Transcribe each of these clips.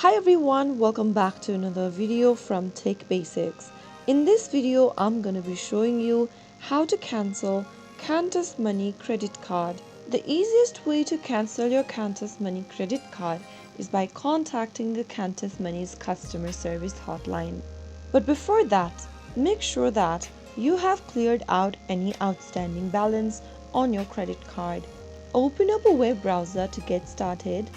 Hi everyone, welcome back to another video from Tech Basics. In this video, I'm going to be showing you how to cancel Qantas Money Credit Card. The easiest way to cancel your Qantas Money Credit Card is by contacting the Qantas Money's customer service hotline. But before that, make sure that you have cleared out any outstanding balance on your credit card. Open up a web browser to get started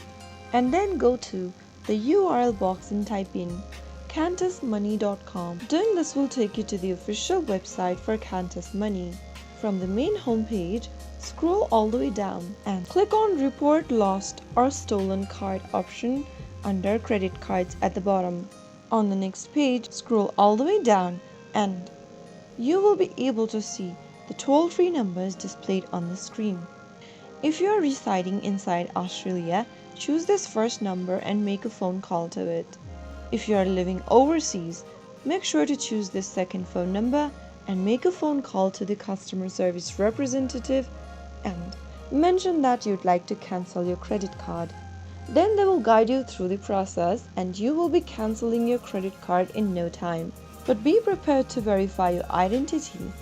and then go to the URL box and type in qantasmoney.com. Doing this will take you to the official website for Qantas Money. From the main homepage, scroll all the way down and click on Report Lost or Stolen Card option under Credit Cards at the bottom. On the next page, scroll all the way down and you will be able to see the toll-free numbers displayed on the screen. If you are residing inside Australia, choose this first number and make a phone call to it. If you are living overseas, make sure to choose this second phone number and make a phone call to the customer service representative and mention that you'd like to cancel your credit card. Then they will guide you through the process and you will be canceling your credit card in no time. But be prepared to verify your identity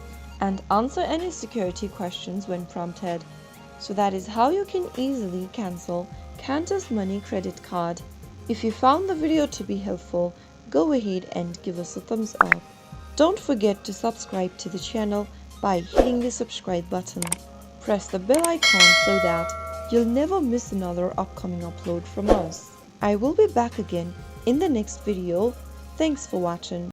and answer any security questions when prompted. So that is how you can easily cancel Qantas Money Credit Card. If you found the video to be helpful, go ahead and give us a thumbs up. Don't forget to subscribe to the channel by hitting the subscribe button. Press the bell icon so that you'll never miss another upcoming upload from us. I will be back again in the next video. Thanks for watching.